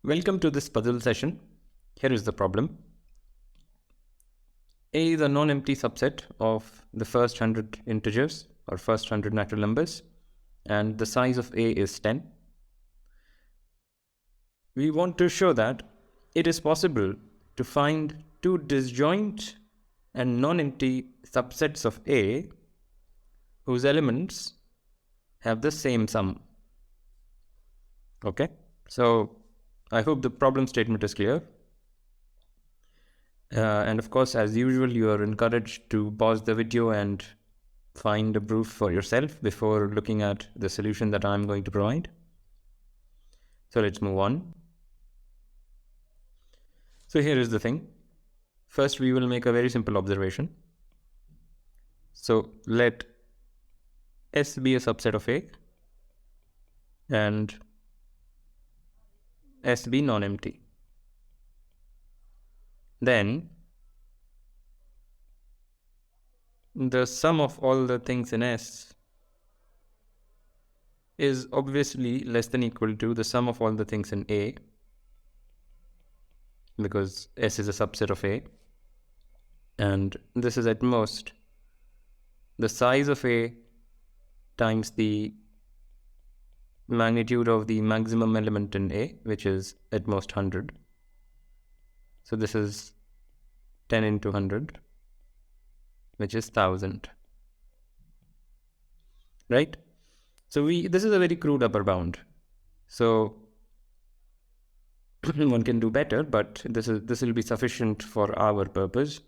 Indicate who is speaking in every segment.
Speaker 1: Welcome to this puzzle session. Here is the problem. A is a non-empty subset of the first 100 integers or first 100 natural numbers, and the size of A is 10. We want to show that it is possible to find two disjoint and non-empty subsets of A whose elements have the same sum. Okay, so I hope the problem statement is clear. And of course, as usual, you are encouraged to pause the video and find a proof for yourself before looking at the solution that I'm going to provide. So let's move on. So here is the thing. First, we will make a very simple observation. So let S be a subset of A and S be non-empty. Then the sum of all the things in S is obviously less than equal to the sum of all the things in A, because S is a subset of A, and this is at most the size of A times the magnitude of the maximum element in A, which is at most 100. So this is 10 into 100, which is 1000, right? So this is a very crude upper bound. So one can do better, but this will be sufficient for our purpose.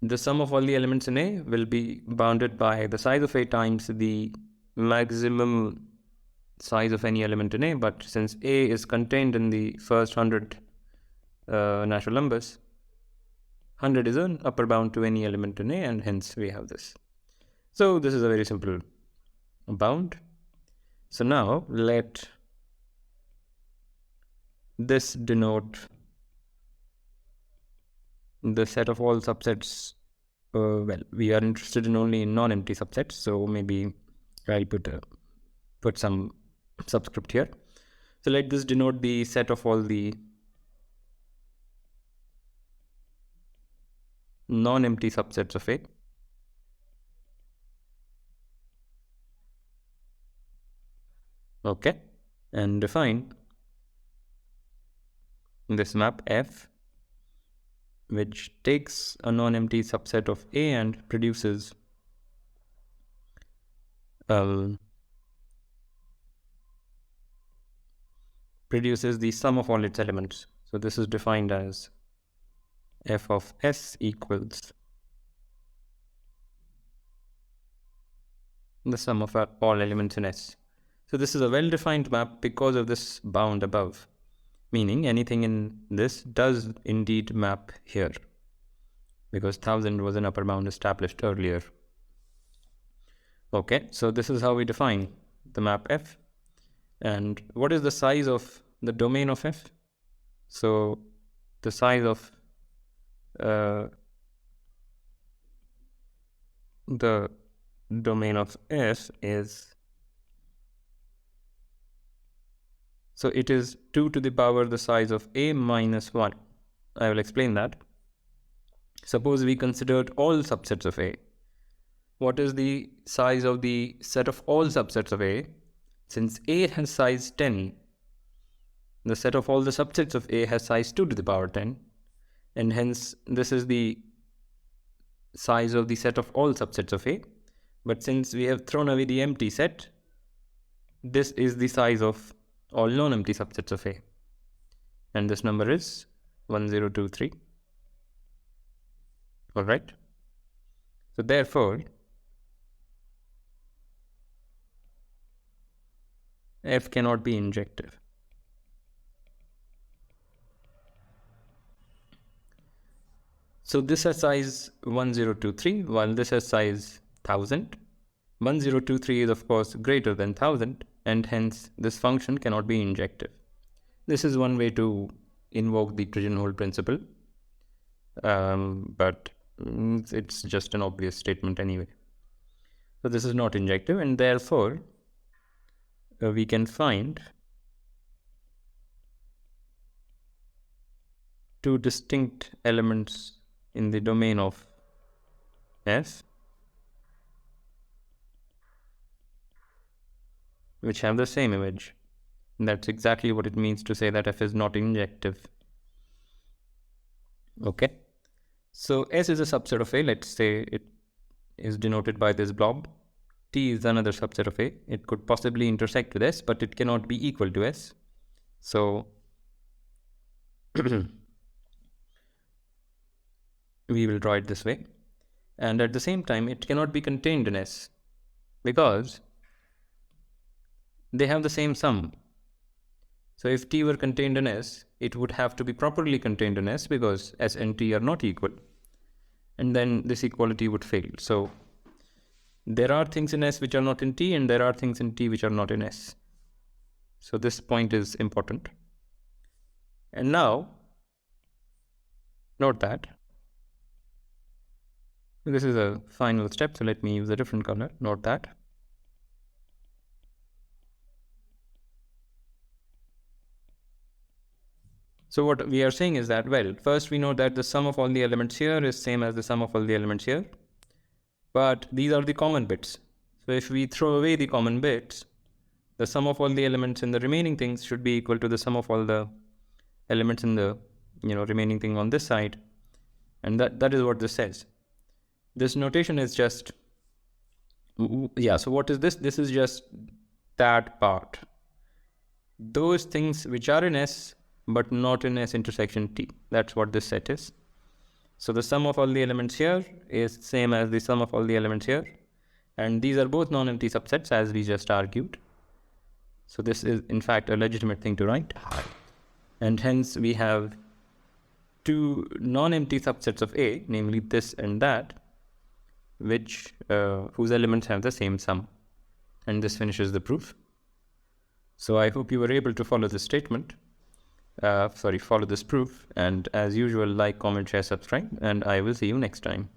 Speaker 1: The sum of all the elements in A will be bounded by the size of A times the maximum size of any element in A, but since A is contained in the first 100 natural numbers, 100 is an upper bound to any element in A, and hence we have this. So this is a very simple bound. So now let this denote the set of all subsets. Well, we are interested in only in non-empty subsets, so maybe I'll put some subscript here. So let this denote the set of all the non-empty subsets of A. Okay, and define this map F, which takes a non-empty subset of A and produces the sum of all its elements. So this is defined as F of S equals the sum of all elements in S. So this is a well-defined map because of this bound above, meaning anything in this does indeed map here, because 1000 was an upper bound established earlier. Okay, so this is how we define the map F. And what is the size of the domain of F? So the size of the domain of F is, so it is 2 to the power the size of A minus 1. I will explain that. Suppose we considered all subsets of A. What is the size of the set of all subsets of A? Since A has size 10, the set of all the subsets of A has size 2 to the power 10, and hence this is the size of the set of all subsets of A. But since we have thrown away the empty set, this is the size of all non-empty subsets of A, and this number is 1023. All right. So therefore, F cannot be injective. So this has size 1023, while this has size 1000. 1023 is of course greater than 1000, and hence this function cannot be injective. This is one way to invoke the pigeonhole principle, but it's just an obvious statement anyway. So this is not injective, and therefore we can find two distinct elements in the domain of S which have the same image. That's exactly what it means to say that F is not injective. Okay. So S is a subset of A. Let's say it is denoted by this blob. T is another subset of A. It could possibly intersect with S, but it cannot be equal to S. So we will draw it this way. And at the same time, it cannot be contained in S because they have the same sum. So if T were contained in S, it would have to be properly contained in S because S and T are not equal. And then this equality would fail. So there are things in S which are not in T, and there are things in T which are not in S. So this point is important. And now, note that this is a final step, so let me use a different color. Note that. So what we are saying is that, well, first we know that the sum of all the elements here is same as the sum of all the elements here. But these are the common bits. So if we throw away the common bits, the sum of all the elements in the remaining things should be equal to the sum of all the elements in the remaining thing on this side. And that is what this says. This notation is just, so what is this? This is just that part. Those things which are in S, but not in S intersection T. That's what this set is. So the sum of all the elements here is same as the sum of all the elements here. And these are both non-empty subsets as we just argued. So this is in fact a legitimate thing to write. And hence we have two non-empty subsets of A, namely this and that, which whose elements have the same sum. And this finishes the proof. So I hope you were able to follow this statement. Follow this proof. And as usual, like, comment, share, subscribe, and I will see you next time.